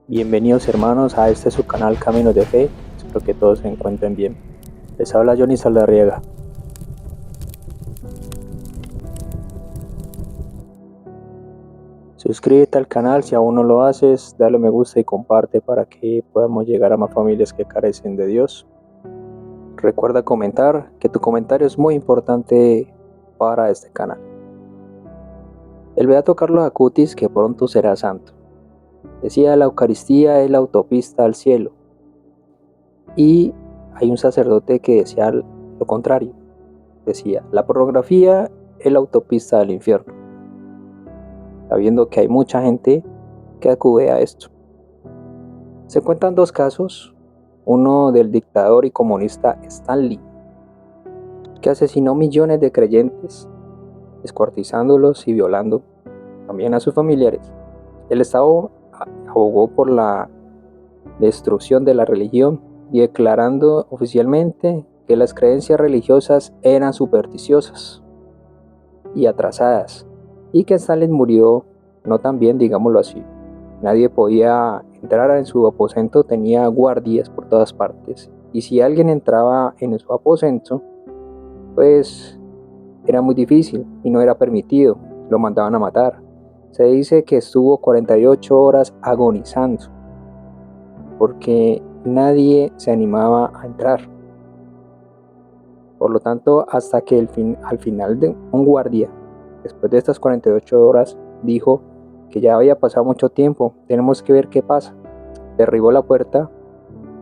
Bienvenidos hermanos a este su canal Caminos de Fe, espero que todos se encuentren bien. Les habla Johnny Saldarriaga. Suscríbete al canal si aún no lo haces, dale me gusta y comparte para que podamos llegar a más familias que carecen de Dios. Recuerda comentar, que tu comentario es muy importante para este canal. El beato Carlos Acutis, que pronto será santo, decía: la Eucaristía es la autopista al cielo. Y hay un sacerdote que decía lo contrario. Decía: la pornografía es la autopista al infierno, sabiendo que hay mucha gente que acude a esto. Se cuentan dos casos, uno del dictador y comunista Stalin, que asesinó millones de creyentes, descuartizándolos y violando también a sus familiares. El Estado abogó por la destrucción de la religión y declarando oficialmente que las creencias religiosas eran supersticiosas y atrasadas, y que Stalin murió no tan bien, digámoslo así. Nadie podía entrar en su aposento, tenía guardias por todas partes, y si alguien entraba en su aposento, pues era muy difícil y no era permitido, lo mandaban a matar. Se dice que estuvo 48 horas agonizando porque nadie se animaba a entrar. Por lo tanto, hasta que al final de un guardia, después de estas 48 horas, dijo que ya había pasado mucho tiempo, tenemos que ver qué pasa. Derribó la puerta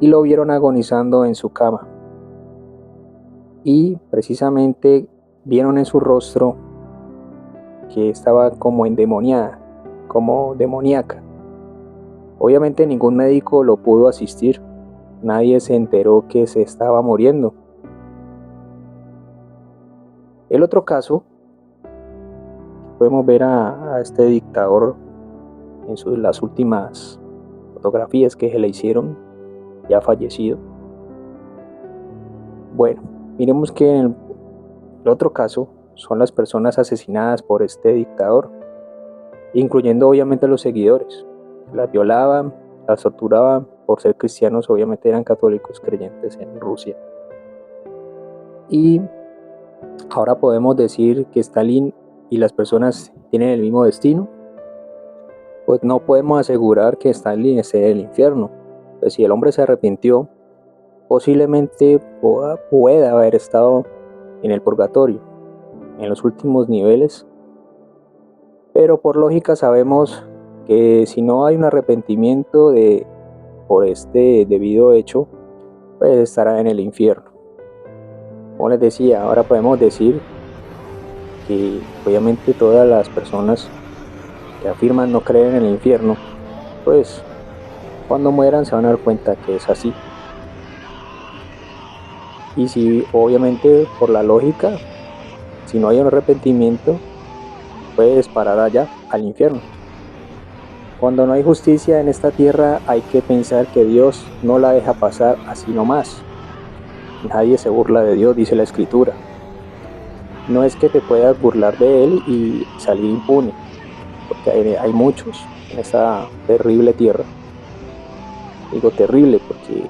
y lo vieron agonizando en su cama. Y precisamente vieron en su rostro que estaba como endemoniada, como demoníaca. Obviamente ningún médico lo pudo asistir, nadie se enteró que se estaba muriendo. El otro caso, podemos ver a este dictador en las últimas fotografías que se le hicieron, ya fallecido. Bueno, miremos que en el otro caso son las personas asesinadas por este dictador, incluyendo obviamente a los seguidores. Las violaban, las torturaban por ser cristianos, obviamente eran católicos creyentes en Rusia. Y ahora podemos decir que Stalin y las personas tienen el mismo destino. Pues no podemos asegurar que Stalin esté en el infierno. Pues si el hombre se arrepintió, posiblemente pueda haber estado en el purgatorio, en los últimos niveles. Pero por lógica sabemos que si no hay un arrepentimiento por este debido hecho, pues estará en el infierno. Como les decía, ahora podemos decir que obviamente todas las personas que afirman no creer en el infierno, pues cuando mueran se van a dar cuenta que es así. Y si obviamente por la lógica, si no hay un arrepentimiento, puedes parar allá, al infierno. Cuando no hay justicia en esta tierra, hay que pensar que Dios no la deja pasar así nomás. Nadie se burla de Dios, dice la Escritura. No es que te puedas burlar de Él y salir impune, porque hay muchos en esta terrible tierra. Digo terrible porque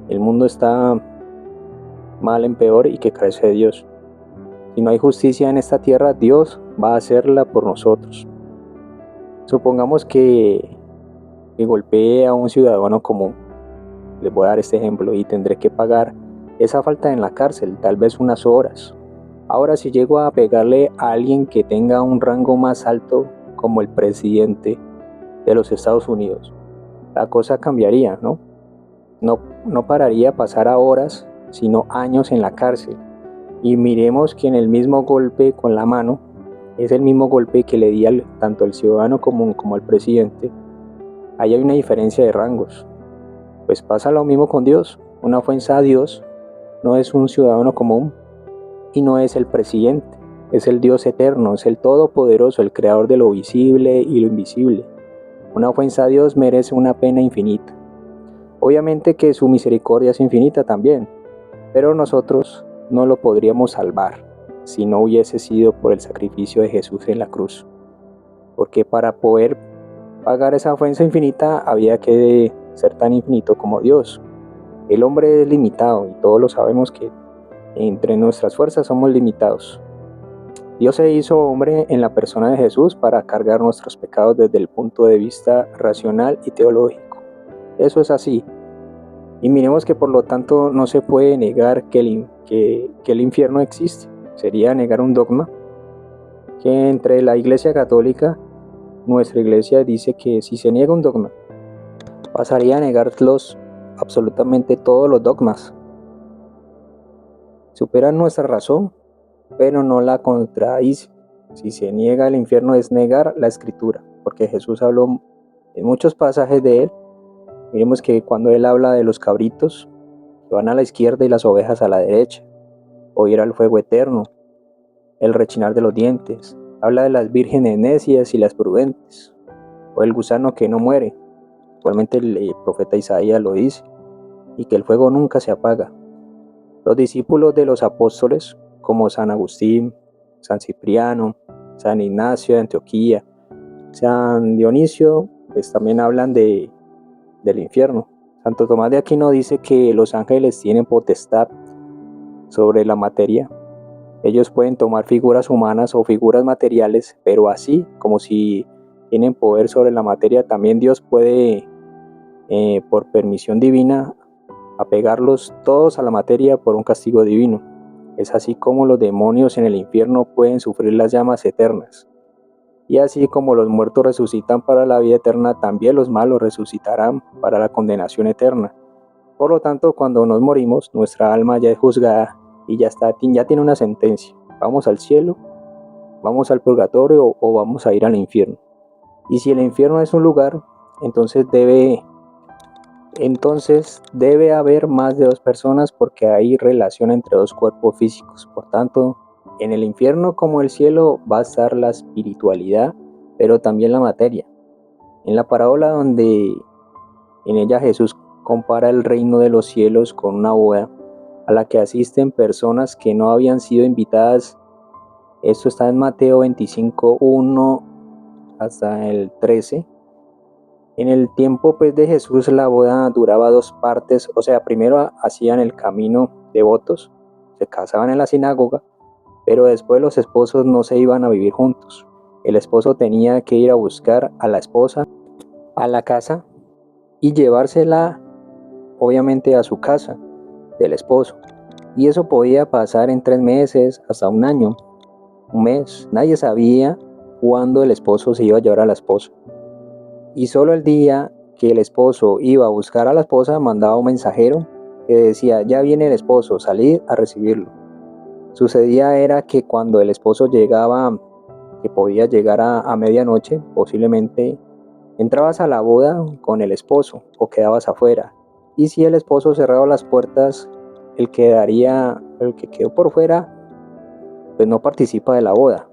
el mundo está mal en peor y que carece de Dios. Si no hay justicia en esta tierra, Dios va a hacerla por nosotros. Supongamos que golpee a un ciudadano común. Les voy a dar este ejemplo y tendré que pagar esa falta en la cárcel, tal vez unas horas. Ahora, si llego a pegarle a alguien que tenga un rango más alto, como el presidente de los Estados Unidos, la cosa cambiaría, ¿no? No pararía pasar a horas, sino años en la cárcel. Y miremos que en el mismo golpe con la mano, es el mismo golpe que le di tanto al ciudadano común como al presidente. Ahí hay una diferencia de rangos. Pues pasa lo mismo con Dios. Una ofensa a Dios no es un ciudadano común y no es el presidente. Es el Dios eterno, es el todopoderoso, el creador de lo visible y lo invisible. Una ofensa a Dios merece una pena infinita. Obviamente que su misericordia es infinita también, pero nosotros no lo podríamos salvar si no hubiese sido por el sacrificio de Jesús en la cruz. Porque para poder Pagar esa ofensa infinita había que ser tan infinito como Dios. El hombre es limitado y todos lo sabemos que entre nuestras fuerzas somos limitados. Dios se hizo hombre en la persona de Jesús para cargar nuestros pecados desde el punto de vista racional y teológico. Eso es así. Y miremos que por lo tanto no se puede negar que el infierno existe. Sería negar un dogma que entre la Iglesia Católica, nuestra Iglesia dice que si se niega un dogma, pasaría a negarlos absolutamente todos los dogmas. Superan nuestra razón, pero no la contradice. Si se niega el infierno es negar la Escritura, porque Jesús habló en muchos pasajes de él. Miremos que cuando él habla de los cabritos que van a la izquierda y las ovejas a la derecha, o ir al fuego eterno, el rechinar de los dientes, habla de las vírgenes necias y las prudentes, o el gusano que no muere. Igualmente el profeta Isaías lo dice, y que el fuego nunca se apaga. Los discípulos de los apóstoles, como San Agustín, San Cipriano, San Ignacio de Antioquía, San Dionisio, pues también hablan del infierno. Santo Tomás de Aquino dice que los ángeles tienen potestad sobre la materia. Ellos pueden tomar figuras humanas o figuras materiales, pero así como si tienen poder sobre la materia, también Dios puede, por permisión divina, apegarlos todos a la materia por un castigo divino. Es así como los demonios en el infierno pueden sufrir las llamas eternas. Y así como los muertos resucitan para la vida eterna, también los malos resucitarán para la condenación eterna. Por lo tanto, cuando nos morimos, nuestra alma ya es juzgada y ya tiene una sentencia. Vamos al cielo, vamos al purgatorio o vamos a ir al infierno. Y si el infierno es un lugar, entonces debe haber más de dos personas porque hay relación entre dos cuerpos físicos. Por tanto, en el infierno como el cielo va a estar la espiritualidad, pero también la materia. En la parábola donde en ella Jesús compara el reino de los cielos con una boda a la que asisten personas que no habían sido invitadas. Esto está en Mateo 25, 1 hasta el 13. En el tiempo pues de Jesús la boda duraba dos partes, o sea, primero hacían el camino de votos, se casaban en la sinagoga, pero después los esposos no se iban a vivir juntos. El esposo tenía que ir a buscar a la esposa a la casa y llevársela obviamente a su casa del esposo. Y eso podía pasar en 3 meses hasta un año, un mes. Nadie sabía cuándo el esposo se iba a llevar a la esposa. Y solo el día que el esposo iba a buscar a la esposa mandaba un mensajero que decía: ya viene el esposo, salid a recibirlo. Sucedía era que cuando el esposo llegaba, que podía llegar a medianoche, posiblemente entrabas a la boda con el esposo o quedabas afuera. Y si el esposo cerraba las puertas, el que quedó por fuera, pues no participa de la boda.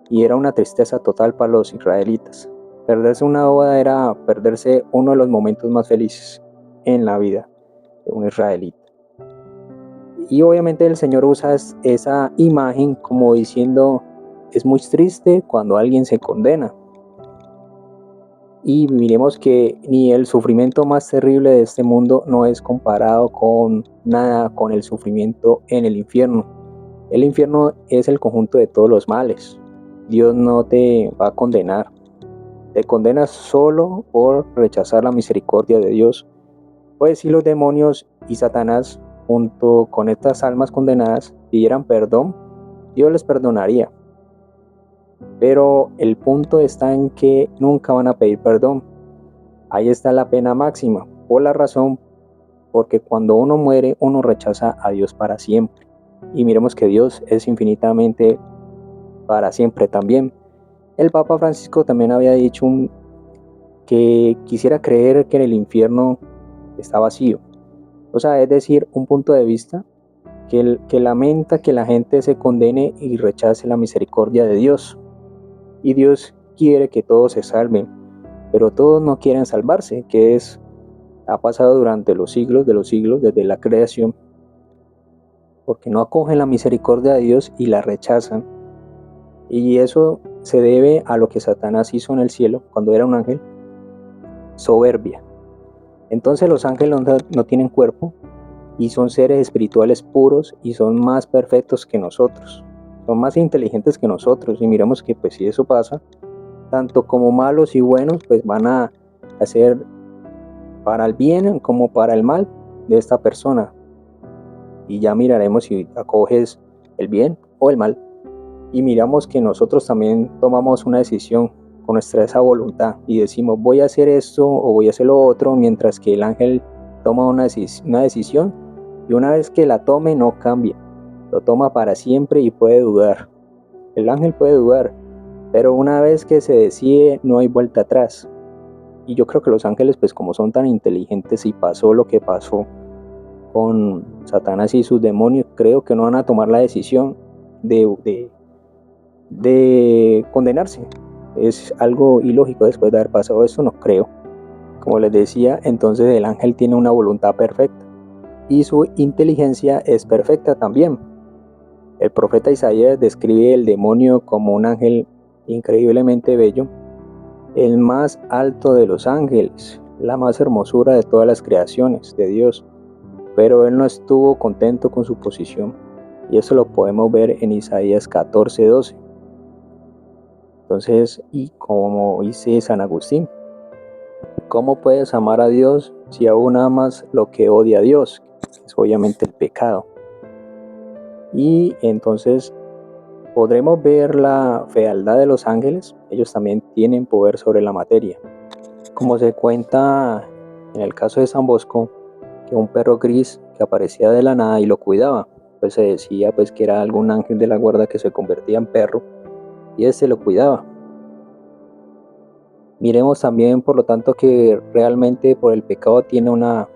Y era una tristeza total para los israelitas. Perderse una boda era perderse uno de los momentos más felices en la vida de un israelita. Y obviamente el Señor usa esa imagen como diciendo: es muy triste cuando alguien se condena. Y miremos que ni el sufrimiento más terrible de este mundo no es comparado con nada con el sufrimiento en el infierno. El infierno es el conjunto de todos los males. Dios no te va a condenar. Te condenas solo por rechazar la misericordia de Dios. Pues si los demonios y Satanás, junto con estas almas condenadas, pidieran perdón, Dios les perdonaría. Pero el punto está en que nunca van a pedir perdón. Ahí está la pena máxima, por la razón porque cuando uno muere, uno rechaza a Dios para siempre. Y miremos que Dios es infinitamente para siempre también. El Papa Francisco también había dicho que quisiera creer que en el infierno está vacío. O sea, es decir, un punto de vista que lamenta que la gente se condene y rechace la misericordia de Dios. Y Dios quiere que todos se salven, pero todos no quieren salvarse, ha pasado durante los siglos de los siglos, desde la creación, porque no acogen la misericordia de Dios y la rechazan. Y eso se debe a lo que Satanás hizo en el cielo cuando era un ángel. soberbia. Entonces los ángeles no tienen cuerpo y son seres espirituales puros y son más perfectos que nosotros, son más inteligentes que nosotros, y miramos que pues si eso pasa, tanto como malos y buenos pues van a hacer para el bien como para el mal de esta persona, y ya miraremos si acoges el bien o el mal. Y miramos que nosotros también tomamos una decisión con nuestra esa voluntad y decimos voy a hacer esto o voy a hacer lo otro, mientras que el ángel toma una decisión, y una vez que la tome no cambia, lo toma para siempre y puede dudar. El ángel puede dudar, pero una vez que se decide no hay vuelta atrás. Y yo creo que los ángeles, pues como son tan inteligentes y pasó lo que pasó con Satanás y sus demonios, creo que no van a tomar la decisión de condenarse. Es algo ilógico después de haber pasado esto, no creo. Como les decía, entonces el ángel tiene una voluntad perfecta y su inteligencia es perfecta también. El profeta Isaías describe el demonio como un ángel increíblemente bello, el más alto de los ángeles, la más hermosura de todas las creaciones de Dios, pero él no estuvo contento con su posición, y eso lo podemos ver en Isaías 14:12. Entonces, y como dice San Agustín, ¿cómo puedes amar a Dios si aún amas lo que odia a Dios? Es obviamente el pecado. Y entonces podremos ver la fealdad de los ángeles. Ellos también tienen poder sobre la materia. Como se cuenta en el caso de San Bosco, que un perro gris que aparecía de la nada y lo cuidaba, pues se decía pues que era algún ángel de la guarda que se convertía en perro y este lo cuidaba. Miremos también, por lo tanto, que realmente por el pecado tiene una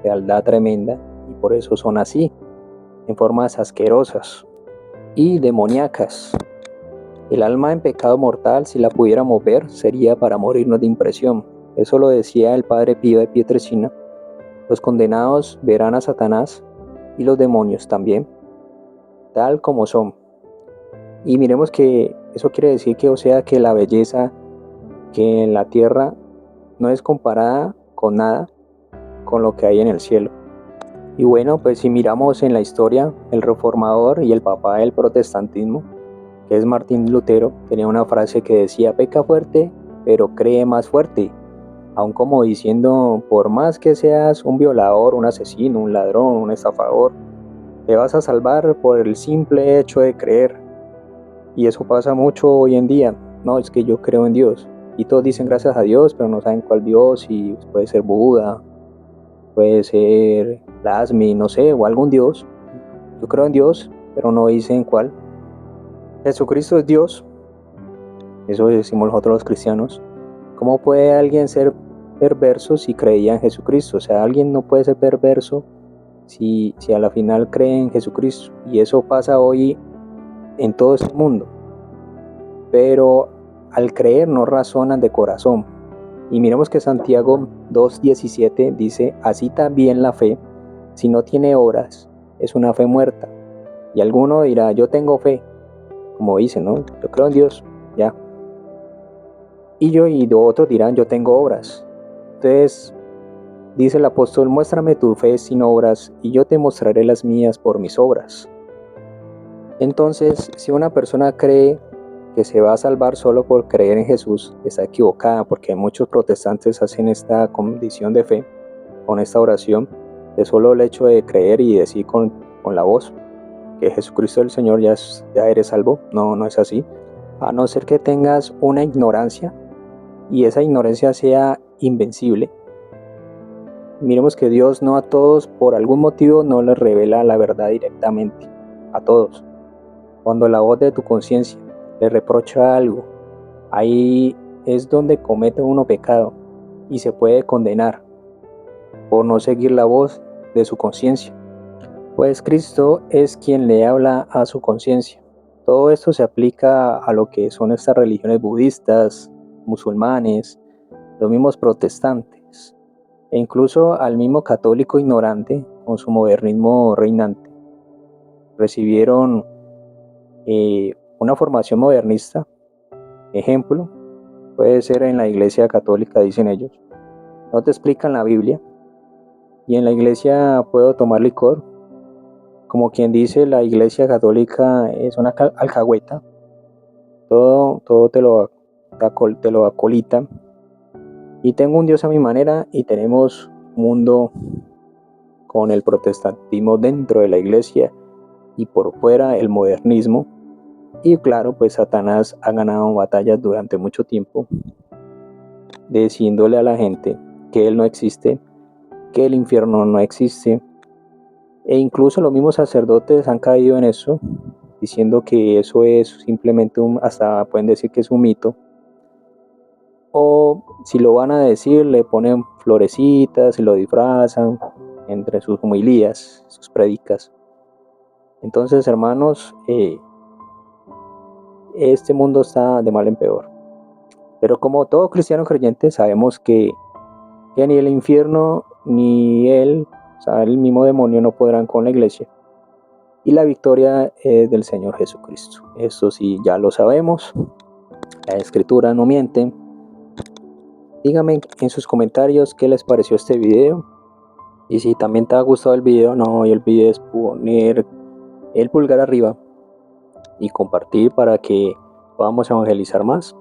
fealdad tremenda y por eso son así, en formas asquerosas y demoníacas. El alma en pecado mortal, si la pudiéramos ver, sería para morirnos de impresión. Eso lo decía el padre Pío de Pietrelcina. Los condenados verán a Satanás y los demonios también, tal como son. Y miremos que eso quiere decir que, o sea, que la belleza que en la tierra no es comparada con nada con lo que hay en el cielo. Y bueno, pues si miramos en la historia, el reformador y el papá del protestantismo, que es Martín Lutero, tenía una frase que decía: peca fuerte, pero cree más fuerte. Aun como diciendo, por más que seas un violador, un asesino, un ladrón, un estafador, te vas a salvar por el simple hecho de creer. Y eso pasa mucho hoy en día. No, es que yo creo en Dios. Y todos dicen gracias a Dios, pero no saben cuál Dios, y puede ser Buda, puede ser Lasmi, no sé, o algún Dios. Yo creo en Dios, pero no dicen cuál. Jesucristo es Dios, eso decimos nosotros los cristianos. ¿Cómo puede alguien ser perverso si creía en Jesucristo? O sea, alguien no puede ser perverso si a la final cree en Jesucristo. Y eso pasa hoy en todo este mundo. Pero al creer no razonan de corazón. Y miremos que Santiago 2:17 dice: así también la fe, si no tiene obras, es una fe muerta. Y alguno dirá: yo tengo fe, como dicen, ¿no? Yo creo en Dios, ya. Y otros dirán: yo tengo obras. Entonces, dice el apóstol: muéstrame tu fe sin obras, y yo te mostraré las mías por mis obras. Entonces, si una persona cree que se va a salvar solo por creer en Jesús, está equivocada, porque muchos protestantes hacen esta condición de fe, con esta oración, de solo el hecho de creer y decir con la voz que Jesucristo es el Señor, ya eres salvo. No, no es así. A no ser que tengas una ignorancia, y esa ignorancia sea invencible. Miremos que Dios no a todos, por algún motivo, no les revela la verdad directamente, a todos. Cuando la voz de tu conciencia le reprocha algo, ahí es donde comete uno pecado y se puede condenar por no seguir la voz de su conciencia. Pues Cristo es quien le habla a su conciencia. Todo esto se aplica a lo que son estas religiones budistas, musulmanes, los mismos protestantes, e incluso al mismo católico ignorante con su modernismo reinante. Recibieron una formación modernista. Ejemplo, puede ser en la Iglesia Católica, dicen ellos, no te explican la Biblia. Y en la iglesia puedo tomar licor. Como quien dice, la iglesia católica es una alcahueta. Todo te lo acolita. Y tengo un Dios a mi manera y tenemos un mundo con el protestantismo dentro de la iglesia y por fuera el modernismo. Y claro, pues Satanás ha ganado batallas durante mucho tiempo, diciéndole a la gente que él no existe, que el infierno no existe. E incluso los mismos sacerdotes han caído en eso, diciendo que eso es simplemente hasta pueden decir que es un mito. O si lo van a decir, le ponen florecitas y lo disfrazan entre sus homilías, sus prédicas. Entonces, hermanos, este mundo está de mal en peor. Pero como todo cristiano creyente, sabemos que ni el infierno ni él, o sea, el mismo demonio no podrán con la iglesia. Y la victoria es del Señor Jesucristo. Eso sí, ya lo sabemos. La Escritura no miente. Díganme en sus comentarios qué les pareció este video. Y si también te ha gustado el video, no olvides poner el pulgar arriba y compartir para que podamos evangelizar más.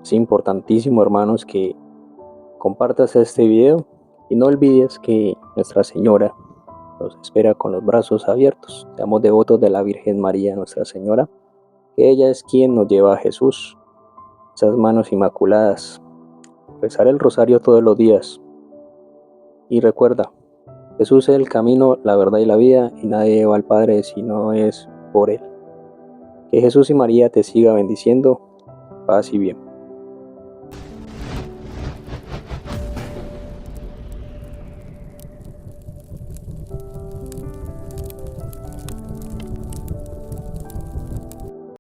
Es importantísimo, hermanos, que compartas este video y no olvides que Nuestra Señora nos espera con los brazos abiertos. Seamos devotos de la Virgen María, Nuestra Señora, que ella es quien nos lleva a Jesús. Esas manos inmaculadas. Rezar el rosario todos los días. Y recuerda, Jesús es el camino, la verdad y la vida, y nadie va al Padre si no es por Él. Que Jesús y María te siga bendiciendo. Paz y bien.